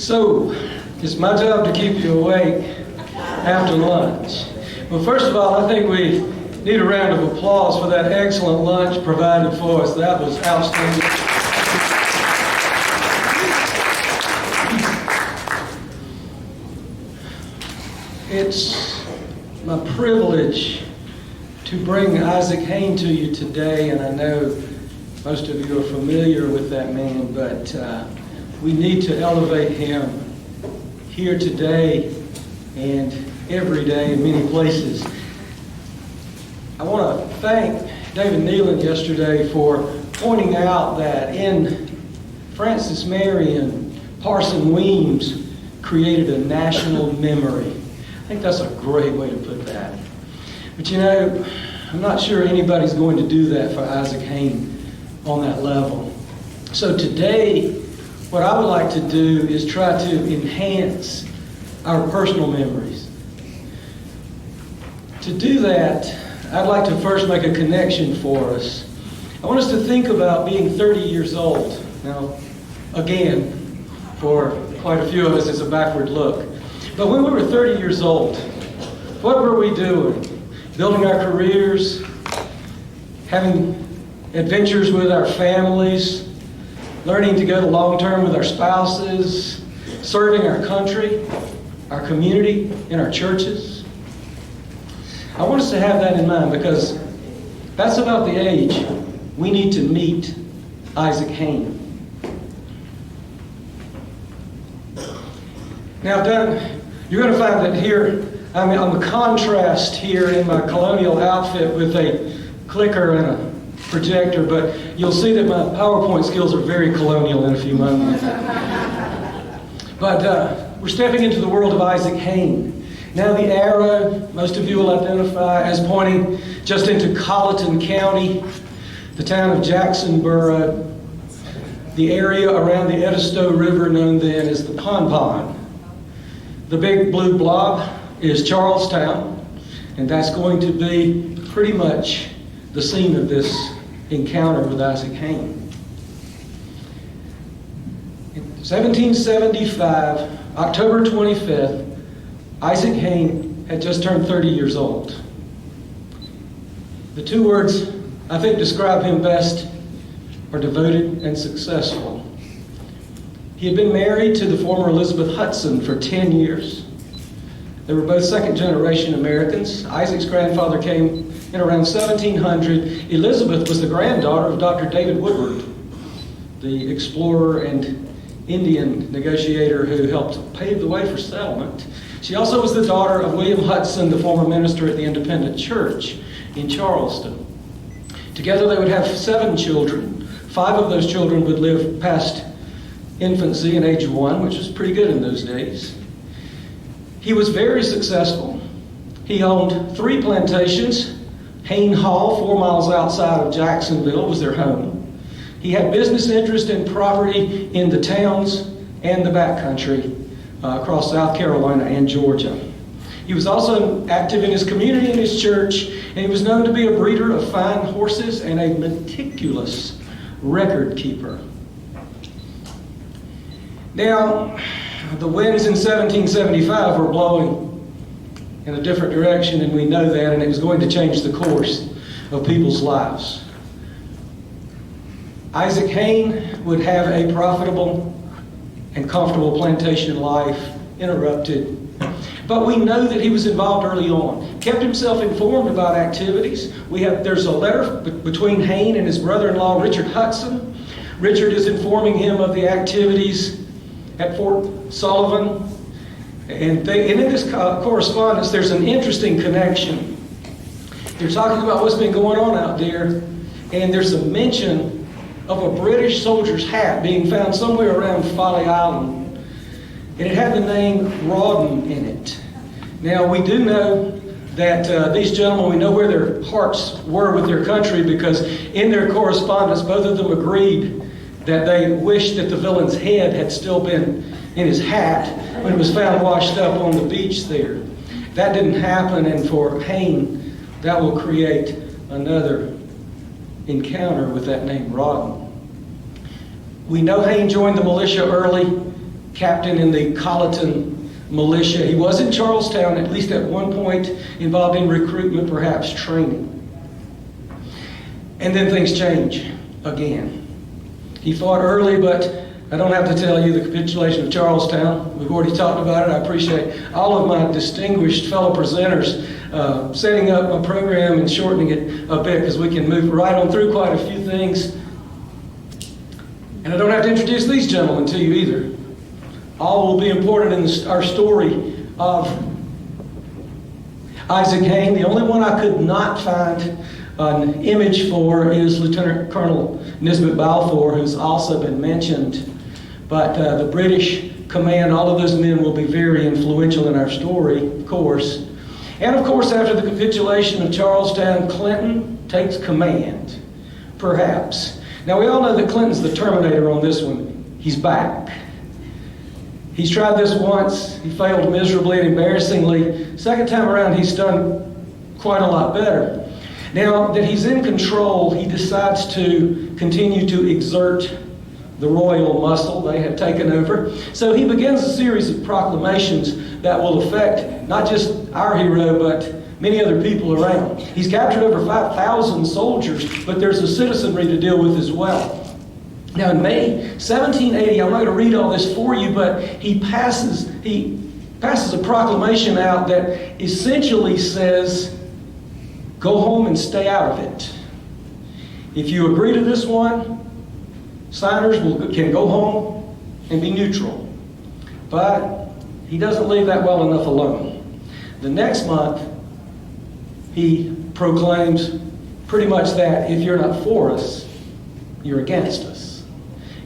So, it's my job to keep you awake after lunch. Well, first of all, I think we need a round of applause for that excellent lunch provided for us. That was outstanding. It's my privilege to bring Isaac Hayne to you today, and I know most of you are familiar with that man, but we need to elevate him here today and every day in many places. I want to thank David Nealon yesterday for pointing out that in Francis Marion, Parson Weems created a national memory. I think that's a great way to put that. But you know, I'm not sure anybody's going to do that for Isaac Hayne on that level. So today, what I would like to do is try to enhance our personal memories. To do that, I'd like to first make a connection for us. I want us to think about being 30 years old. Now, again, for quite a few of us, it's a backward look. But when we were 30 years old, what were we doing? Building our careers, having adventures with our families, learning to go the long term with our spouses, serving our country, our community, and our churches. I want us to have that in mind because that's about the age we need to meet Isaac Hayne. Now, you're going to find that here, I'm a contrast here in my colonial outfit with a clicker and a projector, but you'll see that my PowerPoint skills are very colonial in a few moments. But we're stepping into the world of Isaac Hayne. Now the arrow, most of you will identify as pointing just into Colleton County, the town of Jacksonboro, the area around the Edisto River known then as the Pond. The big blue blob is Charlestown, and that's going to be pretty much the scene of this encounter with Isaac Hayne. In 1775, October 25th, Isaac Hayne had just turned 30 years old. The two words I think describe him best are devoted and successful. He had been married to the former Elizabeth Hudson for 10 years. They were both second-generation Americans. Isaac's grandfather came in around 1700. Elizabeth was the granddaughter of Dr. David Woodward, the explorer and Indian negotiator who helped pave the way for settlement. She also was the daughter of William Hudson, the former minister at the Independent Church in Charleston. Together they would have 7 children. 5 of those children would live past infancy and age 1, which was pretty good in those days. He was very successful. He owned 3 plantations. Hayne Hall, 4 miles outside of Jacksonville, was their home. He had business interest and property in the towns and the backcountry across South Carolina and Georgia. He was also active in his community and his church, and he was known to be a breeder of fine horses and a meticulous record keeper. Now, the winds in 1775 were blowing in a different direction, and we know that, and it was going to change the course of people's lives. Isaac Hayne would have a profitable and comfortable plantation life interrupted. But we know that he was involved early on, kept himself informed about activities. There's a letter between Hayne and his brother-in-law, Richard Hudson. Richard is informing him of the activities at Fort Sullivan. And in this correspondence, there's an interesting connection. They're talking about what's been going on out there, and there's a mention of a British soldier's hat being found somewhere around Folly Island. And it had the name Rawdon in it. Now, we do know that these gentlemen, we know where their hearts were with their country because in their correspondence, both of them agreed that they wished that the villain's head had still been in his hat when it was found washed up on the beach there. That didn't happen, and for Hayne, that will create another encounter with that name Rawdon. We know Hayne joined the militia early. captain in the Colleton militia. He was in Charlestown, at least at one point, involved in recruitment, perhaps training. And then things change again. He fought early, but I don't have to tell you the capitulation of Charlestown. We've already talked about it. I appreciate all of my distinguished fellow presenters setting up my program and shortening it a bit, because we can move right on through quite a few things. And I don't have to introduce these gentlemen to you either. All will be important in our story of Isaac Hayne. The only one I could not find an image for is Lieutenant Colonel Nisbet Balfour, who's also been mentioned. But the British command, all of those men will be very influential in our story, of course. And of course, after the capitulation of Charlestown, Clinton takes command, perhaps. Now, we all know that Clinton's the Terminator on this one. He's back. He's tried this once. He failed miserably and embarrassingly. Second time around, he's done quite a lot better. Now that he's in control, he decides to continue to exert the royal muscle. They have taken over. So he begins a series of proclamations that will affect not just our hero, but many other people around. He's captured over 5,000 soldiers, but there's a citizenry to deal with as well. Now in May 1780, I'm not going to read all this for you, but he passes a proclamation out that essentially says, go home and stay out of it. If you agree to this one, signers can go home and be neutral. But he doesn't leave that well enough alone. The next month, he proclaims pretty much that if you're not for us, you're against us.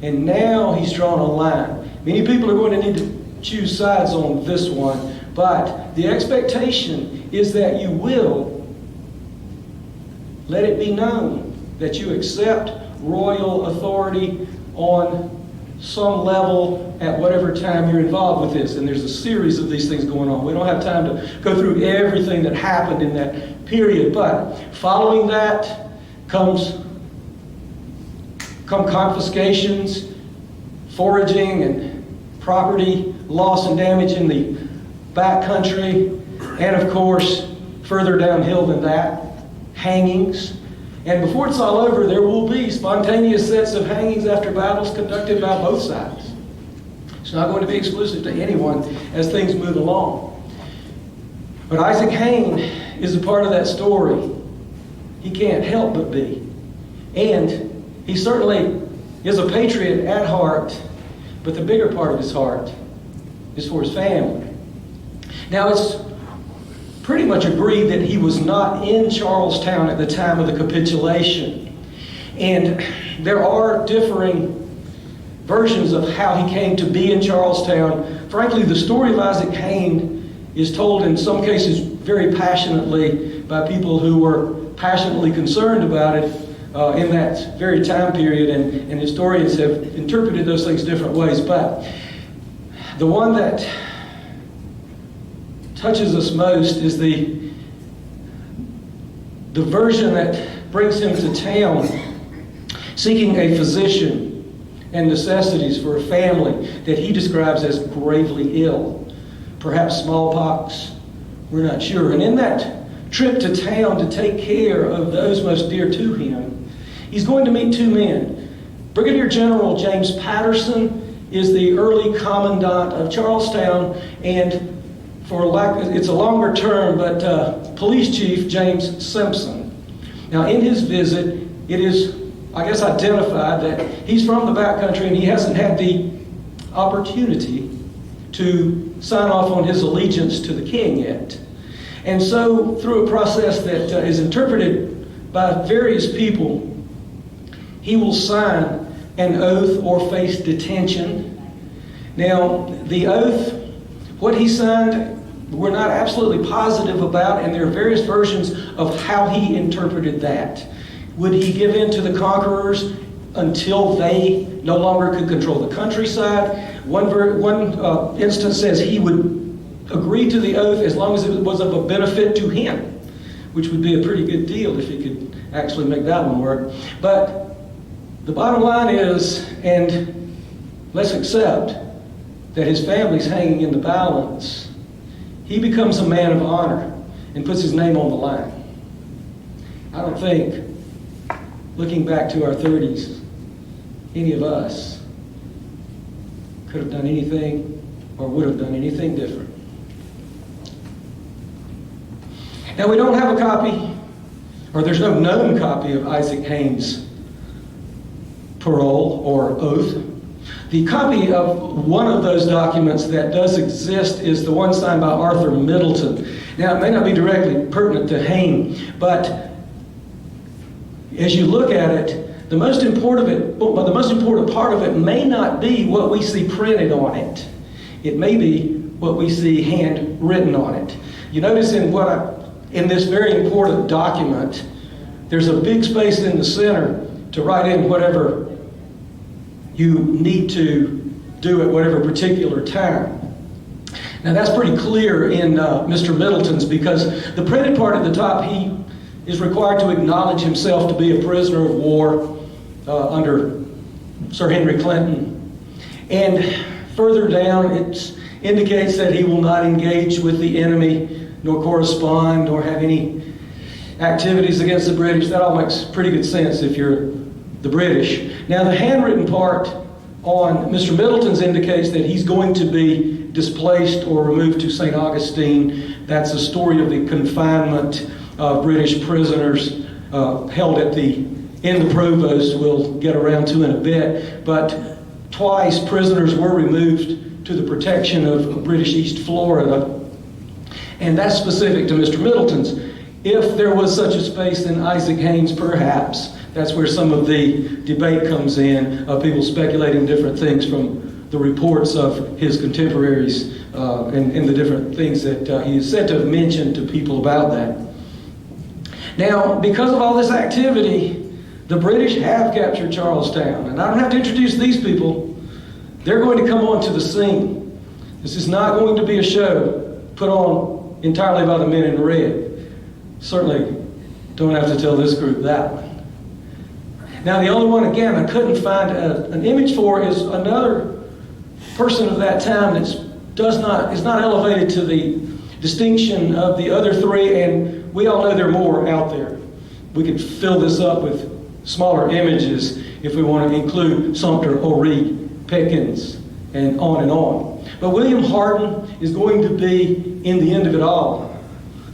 And now he's drawn a line. Many people are going to need to choose sides on this one, but the expectation is that you will let it be known that you accept royal authority on some level at whatever time you're involved with this. And there's a series of these things going on. We don't have time to go through everything that happened in that period, but following that come confiscations, foraging, and property loss and damage in the back country, and of course, further downhill than that, hangings. And before it's all over, there will be spontaneous sets of hangings after battles conducted by both sides. It's not going to be exclusive to anyone as things move along. But Isaac Hayne is a part of that story. He can't help but be. And he certainly is a patriot at heart, but the bigger part of his heart is for his family. Now, it's pretty much agreed that he was not in Charlestown at the time of the capitulation. And there are differing versions of how he came to be in Charlestown. Frankly, the story of Isaac Hayne is told in some cases very passionately by people who were passionately concerned about it in that very time period, and historians have interpreted those things different ways. But the one that touches us most is the version that brings him to town seeking a physician and necessities for a family that he describes as gravely ill, perhaps smallpox, we're not sure. And in that trip to town to take care of those most dear to him, he's going to meet two men. Brigadier General James Patterson is the early commandant of Charlestown, and it's a longer term, but Police Chief James Simpson. Now, in his visit, it is, I guess, identified that he's from the backcountry and he hasn't had the opportunity to sign off on his allegiance to the king yet. And so, through a process that is interpreted by various people, he will sign an oath or face detention. Now, the oath, what he signed, we're not absolutely positive about, and there are various versions of how he interpreted that. Would he give in to the conquerors until they no longer could control the countryside? One instance says he would agree to the oath as long as it was of a benefit to him, which would be a pretty good deal if he could actually make that one work. But the bottom line is, and let's accept, that his family's hanging in the balance, he becomes a man of honor and puts his name on the line. I don't think, looking back to our 30s, any of us could have done anything or would have done anything different. Now, we don't have a copy, or there's no known copy of Isaac Hayne's parole or oath. The copy of one of those documents that does exist is the one signed by Arthur Middleton. Now, it may not be directly pertinent to Hayne, but as you look at it, the most important part of it may not be what we see printed on it. It may be what we see handwritten on it. You notice in this very important document, there's a big space in the center to write in whatever you need to do at whatever particular time. Now that's pretty clear in Mr. Middleton's, because the printed part at the top, he is required to acknowledge himself to be a prisoner of war under Sir Henry Clinton. And further down, it indicates that he will not engage with the enemy, nor correspond, nor have any activities against the British. That all makes pretty good sense if you're the British. Now, the handwritten part on Mr. Middleton's indicates that he's going to be displaced or removed to St. Augustine. That's a story of the confinement of British prisoners held at the Inn of the Provost. We'll get around to in a bit. But twice prisoners were removed to the protection of British East Florida. And that's specific to Mr. Middleton's. If there was such a space, then Isaac Hayne's perhaps. That's where some of the debate comes in, of people speculating different things from the reports of his contemporaries and the different things that he is said to have mentioned to people about that. Now, because of all this activity, the British have captured Charlestown. And I don't have to introduce these people. They're going to come onto the scene. This is not going to be a show put on entirely by the men in red. Certainly don't have to tell this group that one. Now, the only one, again, I couldn't find an image for is another person of that time that is not elevated to the distinction of the other three, and we all know there are more out there. We could fill this up with smaller images if we want to include Sumter, O'Reilly, Pickens, and on and on. But William Hardin is going to be, in the end of it all,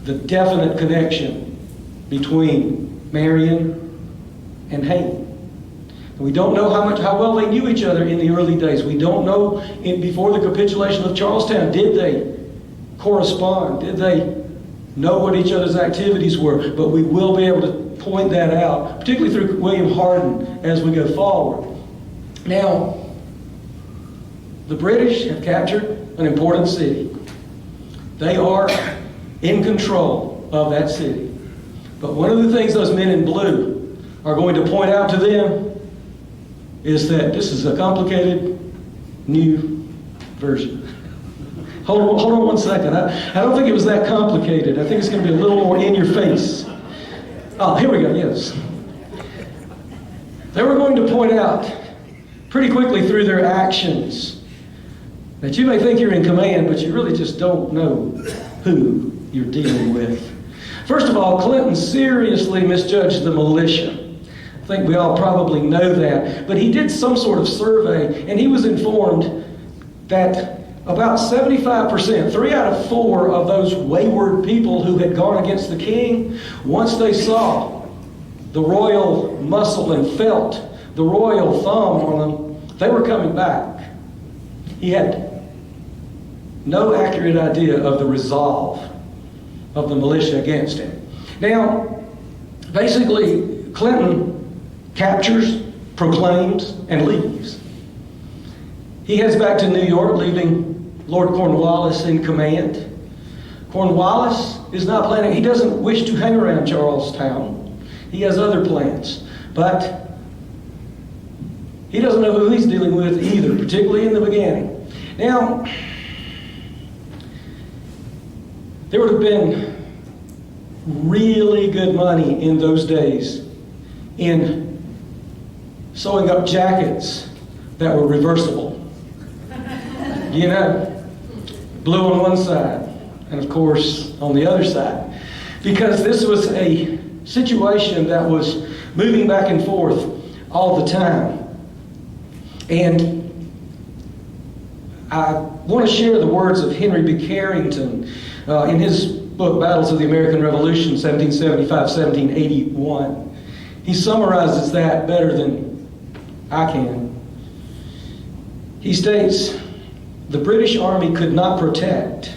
the definite connection between Marion and Hayne. And we don't know how well they knew each other in the early days. We don't know before the capitulation of Charlestown, did they correspond? Did they know what each other's activities were? But we will be able to point that out, particularly through William Hardin as we go forward. Now, the British have captured an important city. They are in control of that city. But one of the things those men in blue are going to point out to them is that this is a complicated new version. Hold on one second. I don't think it was that complicated. I think it's going to be a little more in your face. Oh, here we go, yes. They were going to point out pretty quickly through their actions that you may think you're in command, but you really just don't know who you're dealing with. First of all, Clinton seriously misjudged the militia. I think we all probably know that. But he did some sort of survey, and he was informed that about 75%, 3 out of 4 of those wayward people who had gone against the king, once they saw the royal muscle and felt the royal thumb on them, they were coming back. He had no accurate idea of the resolve of the militia against him. Now, basically, Clinton captures, proclaims, and leaves. He heads back to New York, leaving Lord Cornwallis in command. Cornwallis is not planning, he doesn't wish to hang around Charlestown. He has other plans. But he doesn't know who he's dealing with either, particularly in the beginning. Now, there would have been really good money in those days in sewing up jackets that were reversible. You know, blue on one side, and of course on the other side. Because this was a situation that was moving back and forth all the time. And I want to share the words of Henry B. Carrington in his book, Battles of the American Revolution, 1775-1781. He summarizes that better than I can. He states, "The British Army could not protect.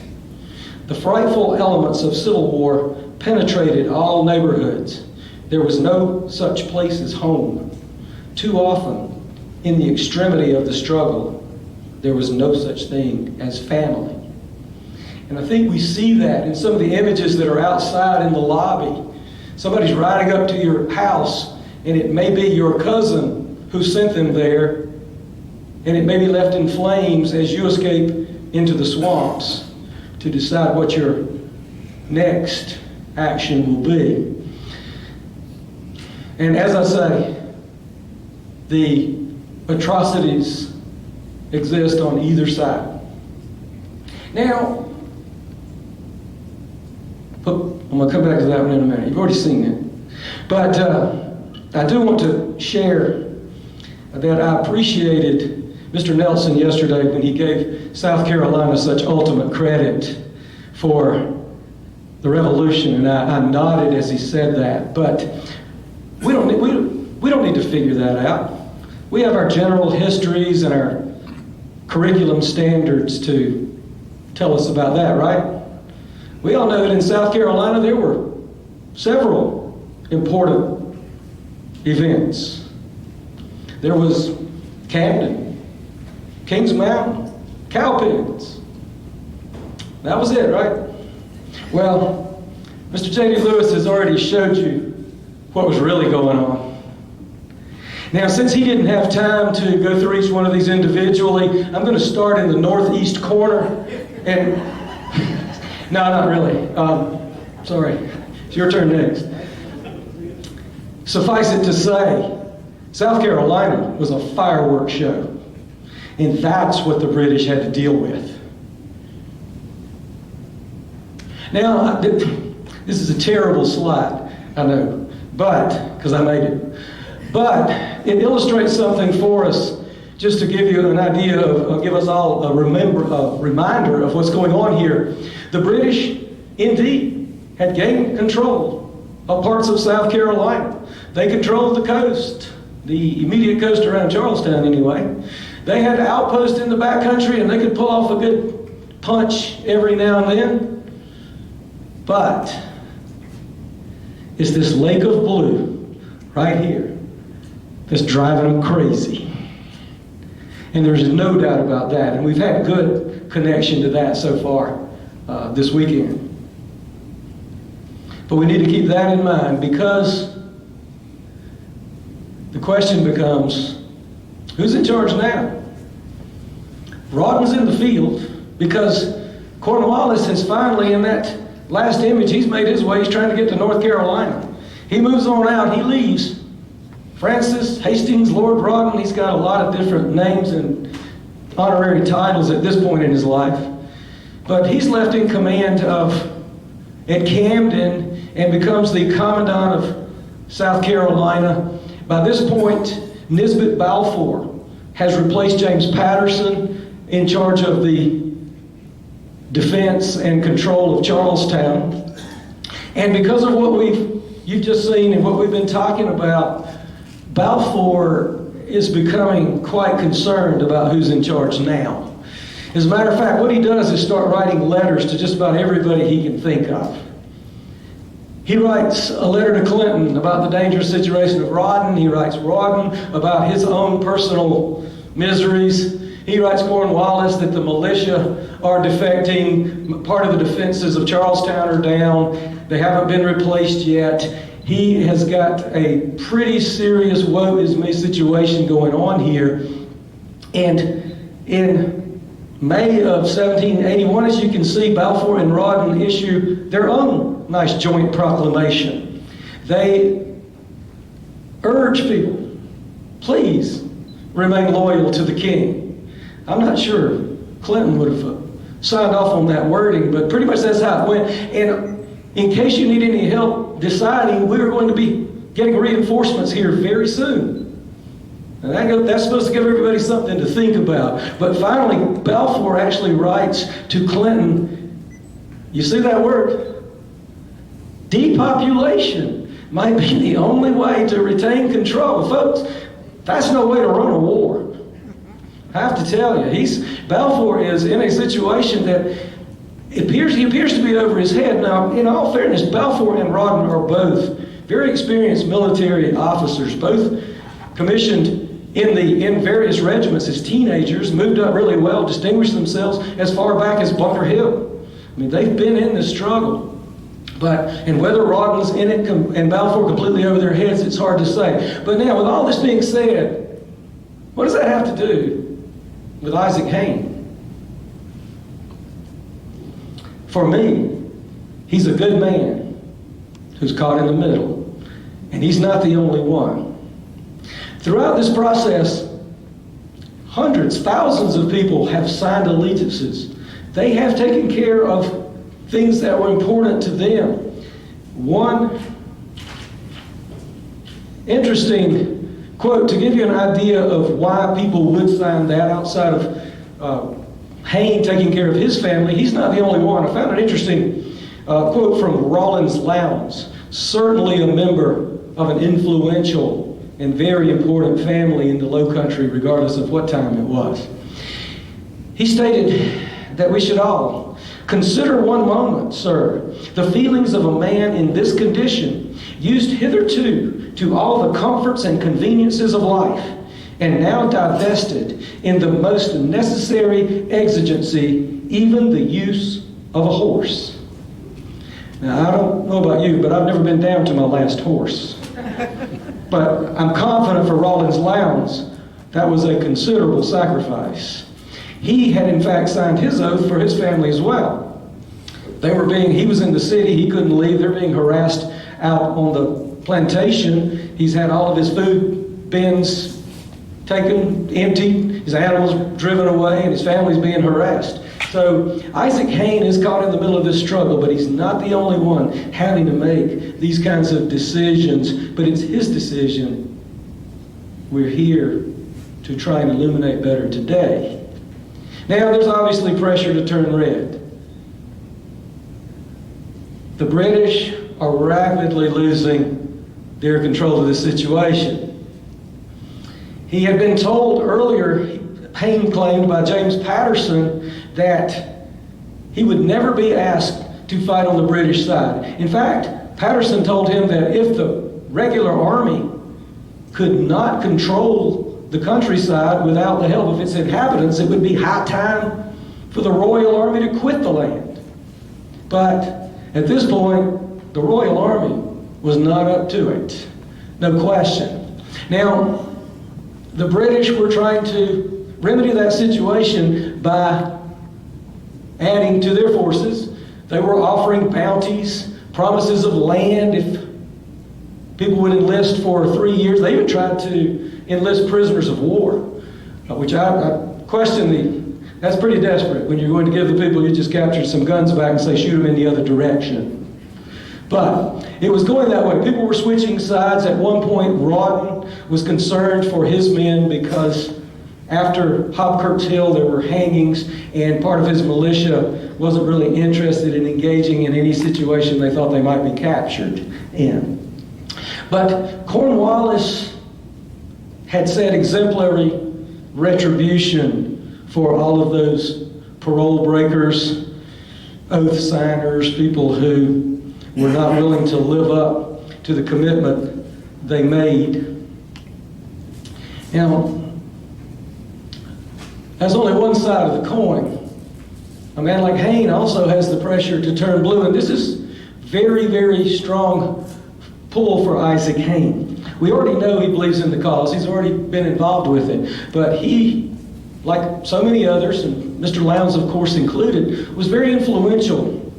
The frightful elements of civil war penetrated all neighborhoods. There was no such place as home. Too often, in the extremity of the struggle, there was no such thing as family." And I think we see that in some of the images that are outside in the lobby. Somebody's riding up to your house, and it may be your cousin who sent them there, and it may be left in flames as you escape into the swamps to decide what your next action will be. And as I say, the atrocities exist on either side. Now, I'm going to come back to that one in a minute. You've already seen it. But I do want to share that I appreciated Mr. Nelson yesterday when he gave South Carolina such ultimate credit for the revolution, and I nodded as he said that. But we don't need to figure that out. We have our general histories and our curriculum standards to tell us about that, right? We all know that in South Carolina there were several important events. There was Camden, Kings Mountain, Cowpens. That was it, right? Well, Mr. J.D. Lewis has already showed you what was really going on. Now, since he didn't have time to go through each one of these individually, I'm going to start in the northeast corner. And no, not really. Sorry. It's your turn next. Suffice it to say, South Carolina was a fireworks show. And that's what the British had to deal with. Now, this is a terrible slide, I know, but, because I made it. But it illustrates something for us, just to give you an idea of, give us all a reminder of what's going on here. The British, indeed, had gained control of parts of South Carolina. They controlled the coast, the immediate coast around Charlestown anyway. They had outposts in the backcountry, and they could pull off a good punch every now and then. But it's this lake of blue right here that's driving them crazy. And there's no doubt about that. And we've had good connection to that so far this weekend. But we need to keep that in mind, because the question becomes, who's in charge now? Rawdon's in the field because Cornwallis has finally, in that last image, he's made his way. He's trying to get to North Carolina. He moves on out. He leaves. Francis Hastings, Lord Rawdon, he's got a lot of different names and honorary titles at this point in his life. But he's left in command at Camden and becomes the commandant of South Carolina. By this point, Nisbet Balfour has replaced James Patterson in charge of the defense and control of Charlestown. And because of what you've just seen and what we've been talking about, Balfour is becoming quite concerned about who's in charge now. As a matter of fact, what he does is start writing letters to just about everybody he can think of. He writes a letter to Clinton about the dangerous situation of Rawdon. He writes Rawdon about his own personal miseries. He writes Cornwallis that the militia are defecting. Part of the defenses of Charlestown are down. They haven't been replaced yet. He has got a pretty serious woe is me situation going on here. And in May of 1781, as you can see, Balfour and Rawdon issue their own nice joint proclamation. They urge people, please remain loyal to the king. I'm not sure Clinton would have signed off on that wording, but pretty much that's how it went. And in case you need any help deciding, we are going to be getting reinforcements here very soon. And that's supposed to give everybody something to think about. But finally, Balfour actually writes to Clinton, you see that word? Depopulation might be the only way to retain control. Folks, that's no way to run a war. I have to tell you, Balfour is in a situation that he appears to be over his head. Now, in all fairness, Balfour and Rawdon are both very experienced military officers, both commissioned in various regiments as teenagers, moved up really well, distinguished themselves as far back as Bunker Hill. I mean, they've been in this struggle. And whether Rawdon's in it and Balfour completely over their heads, it's hard to say. But now, with all this being said, what does that have to do with Isaac Hayne? For me, he's a good man who's caught in the middle. And he's not the only one. Throughout this process, hundreds, thousands of people have signed allegiances. They have taken care of things that were important to them. One interesting quote to give you an idea of why people would sign that outside of Hayne taking care of his family. He's not the only one. I found an interesting quote from Rawlins Lowndes, certainly a member of an influential and very important family in the Low Country, regardless of what time it was. He stated that we should all consider one moment, sir, the feelings of a man in this condition, used hitherto to all the comforts and conveniences of life, and now divested in the most necessary exigency, even the use of a horse. Now, I don't know about you, but I've never been down to my last horse. But I'm confident for Rawlins Lowndes, that was a considerable sacrifice. He had in fact signed his oath for his family as well. He was in the city, he couldn't leave, they're being harassed out on the plantation. He's had all of his food bins taken, emptied, his animals driven away, and his family's being harassed. So Isaac Hayne is caught in the middle of this struggle, but he's not the only one having to make these kinds of decisions, but it's his decision. We're here to try and illuminate better today. Now, there's obviously pressure to turn red. The British are rapidly losing their control of the situation. He had been told earlier, Hayne claimed by James Patterson, that he would never be asked to fight on the British side. In fact, Patterson told him that if the regular army could not control the countryside without the help of its inhabitants, it would be high time for the Royal Army to quit the land. But at this point, the Royal Army was not up to it. No question. Now, the British were trying to remedy that situation by adding to their forces. They were offering bounties, promises of land if people would enlist for 3 years. They even tried to enlist prisoners of war, which I question that's pretty desperate when you're going to give the people you just captured some guns back and say, shoot them in the other direction. But it was going that way. People were switching sides. At one point, Rawdon was concerned for his men because after Hobkirk's Hill, there were hangings, and part of his militia wasn't really interested in engaging in any situation they thought they might be captured in. But Cornwallis had said exemplary retribution for all of those parole breakers, oath signers, people who were not willing to live up to the commitment they made. Now, there's only one side of the coin. A man like Hayne also has the pressure to turn blue, and this is very, very strong pull for Isaac Hayne. We already know he believes in the cause. He's already been involved with it. But he, like so many others, and Mr. Lowndes, of course, included, was very influential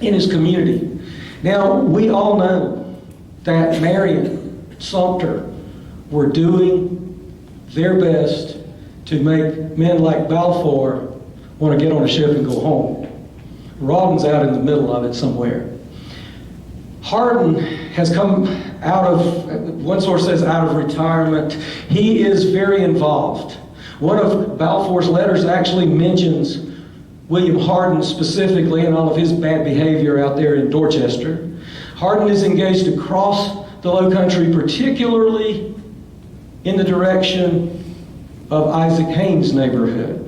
in his community. Now, we all know that Marion, Sumter, were doing their best to make men like Balfour want to get on a ship and go home. Rawdon's out in the middle of it somewhere. Hardin has come out of, one source says out of retirement. He is very involved. One of Balfour's letters actually mentions William Hardin specifically and all of his bad behavior out there in Dorchester. Hardin is engaged across the Low Country, particularly in the direction of Isaac Hayne's neighborhood.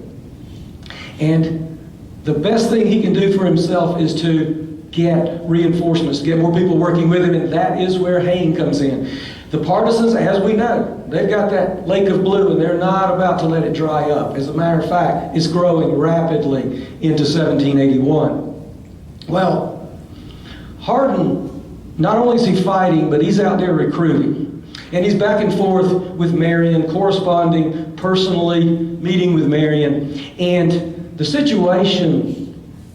And the best thing he can do for himself is to get reinforcements, to get more people working with him, and that is where Hayne comes in. The partisans, as we know, they've got that lake of blue, and they're not about to let it dry up. As a matter of fact, it's growing rapidly into 1781. Well, Hardin, not only is he fighting, but he's out there recruiting. And he's back and forth with Marion, corresponding, personally meeting with Marion. And the situation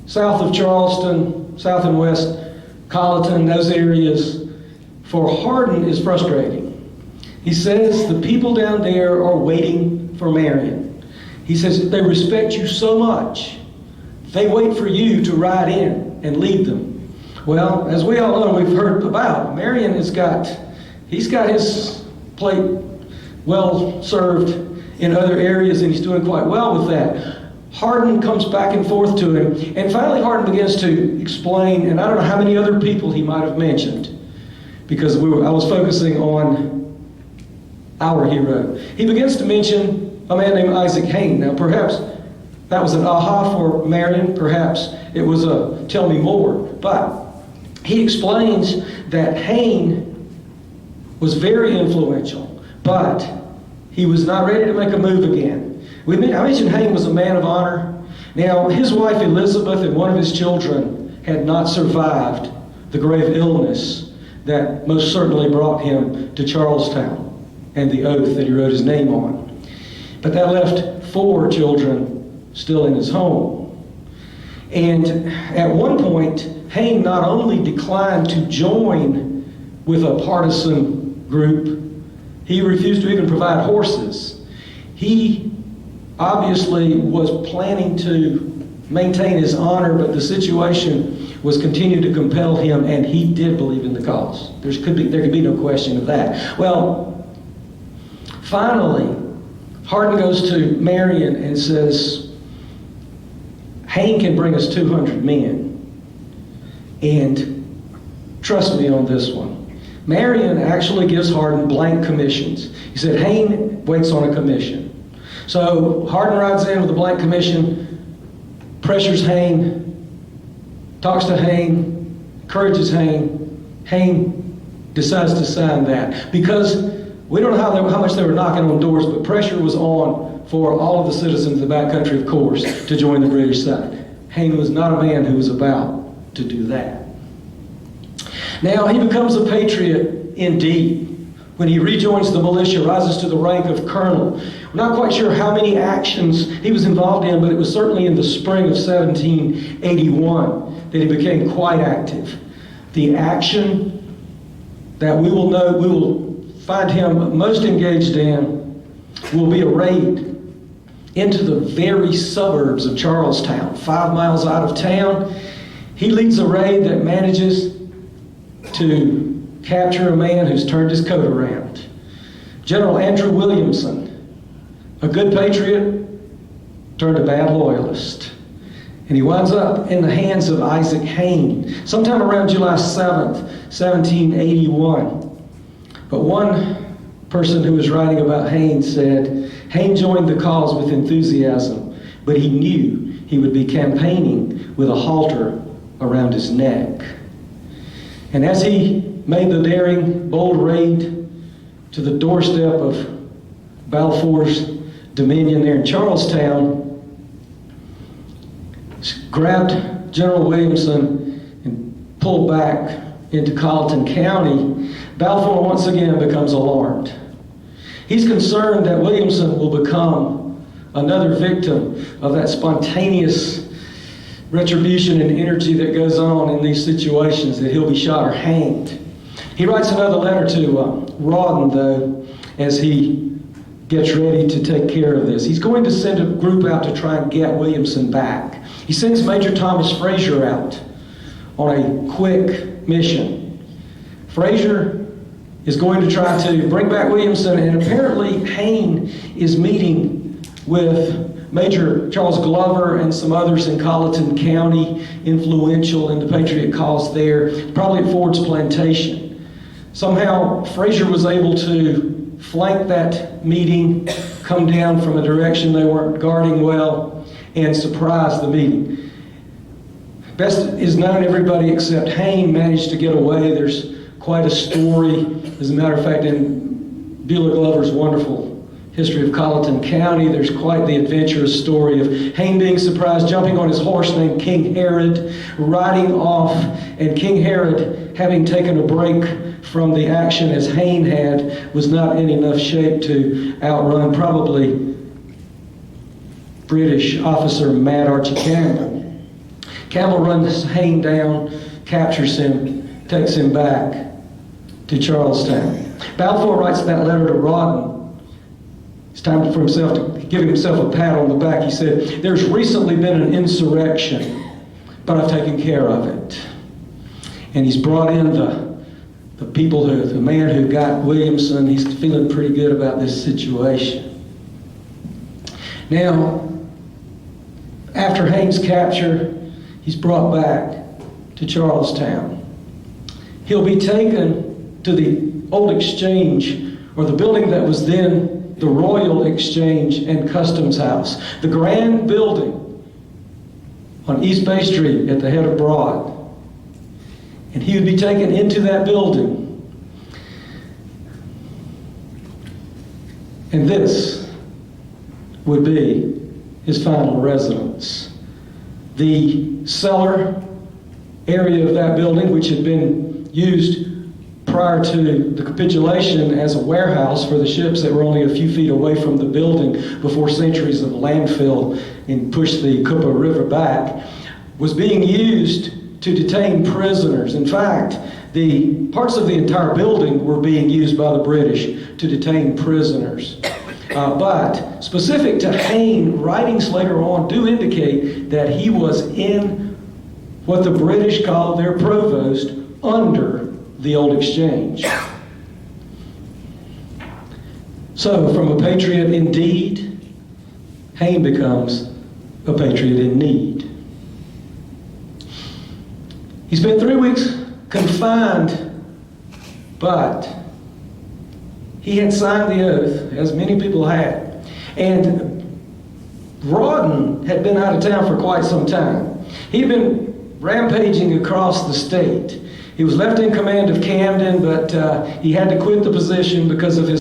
south of Charleston, south and west, Colleton, those areas, for Hardin is frustrating. He says the people down there are waiting for Marion. He says they respect you so much, they wait for you to ride in and lead them. Well, as we all know, we've heard about, Marion he's got his plate well served in other areas, and he's doing quite well with that. Hardin comes back and forth to him, and finally Hardin begins to explain, and I don't know how many other people he might have mentioned, because I was focusing on our hero. He begins to mention a man named Isaac Hayne. Now perhaps that was an aha for Marion, perhaps it was a tell me more, but he explains that Hayne was very influential, but he was not ready to make a move again. I mentioned Hayne was a man of honor. Now, his wife Elizabeth and one of his children had not survived the grave illness that most certainly brought him to Charlestown and the oath that he wrote his name on. But that left 4 children still in his home. And at one point, Hayne not only declined to join with a partisan group, he refused to even provide horses. He obviously was planning to maintain his honor, but the situation was continuing to compel him, and he did believe in the cause. There could be no question of that. Well, finally, Hardin goes to Marion and says, Hayne can bring us 200 men. And trust me on this one. Marion actually gives Hardin blank commissions. He said, Hayne waits on a commission. So Hardin rides in with a blank commission, pressures Hayne, talks to Hayne, encourages Hayne. Hayne decides to sign that because we don't know how much they were knocking on doors, but pressure was on for all of the citizens of the backcountry, of course, to join the British side. Hayne was not a man who was about to do that. Now he becomes a patriot indeed when he rejoins the militia, rises to the rank of colonel. We're not quite sure how many actions he was involved in, but it was certainly in the spring of 1781 that he became quite active. The action that we will find him most engaged in will be a raid into the very suburbs of Charlestown, 5 miles out of town. He leads a raid that manages to capture a man who's turned his coat around. General Andrew Williamson, a good patriot, turned a bad loyalist. And he winds up in the hands of Isaac Hayne, sometime around July 7th, 1781. But one person who was writing about Hayne said, Hayne joined the cause with enthusiasm, but he knew he would be campaigning with a halter around his neck. And as he made the daring, bold raid to the doorstep of Balfour's dominion there in Charlestown, grabbed General Williamson and pulled back into Colleton County, Balfour once again becomes alarmed. He's concerned that Williamson will become another victim of that spontaneous retribution and energy that goes on in these situations, that he'll be shot or hanged. He writes another letter to Rawdon, though, as he gets ready to take care of this. He's going to send a group out to try and get Williamson back. He sends Major Thomas Frazier out on a quick mission. Frazier is going to try to bring back Williamson, and apparently Hayne is meeting with Major Charles Glover and some others in Colleton County, influential in the Patriot cause there, probably at Ford's Plantation. Somehow Frazier was able to flank that meeting, come down from a direction they weren't guarding well, and surprise the meeting. Best is known, everybody except Hayne managed to get away. There's quite a story, as a matter of fact, in Beulah Glover's wonderful History of Colleton County, there's quite the adventurous story of Hayne being surprised, jumping on his horse named King Herod, riding off, and King Herod, having taken a break from the action as Hayne had, was not in enough shape to outrun probably British officer Mad Archie Campbell. Campbell runs Hayne down, captures him, takes him back to Charlestown. Balfour writes that letter to Rawdon. It's time for himself to give himself a pat on the back. He said, "There's recently been an insurrection, but I've taken care of it." And he's brought in the people, the man who got Williamson. He's feeling pretty good about this situation. Now, after Hayne's capture, he's brought back to Charlestown. He'll be taken to the old exchange, or the building that was then the Royal Exchange and Customs House, the grand building on East Bay Street at the head of Broad. And he would be taken into that building. And this would be his final residence. The cellar area of that building, which had been used prior to the capitulation as a warehouse for the ships that were only a few feet away from the building before centuries of landfill and pushed the Cooper River back, was being used to detain prisoners. In fact, the parts of the entire building were being used by the British to detain prisoners. But specific to Hayne, writings later on do indicate that he was in what the British called their provost under the old exchange. So, from a patriot in deed, Hayne becomes a patriot in need. He spent 3 weeks confined, but he had signed the oath, as many people had. And Rawdon had been out of town for quite some time. He'd been rampaging across the state. He was left in command of Camden, but he had to quit the position because of his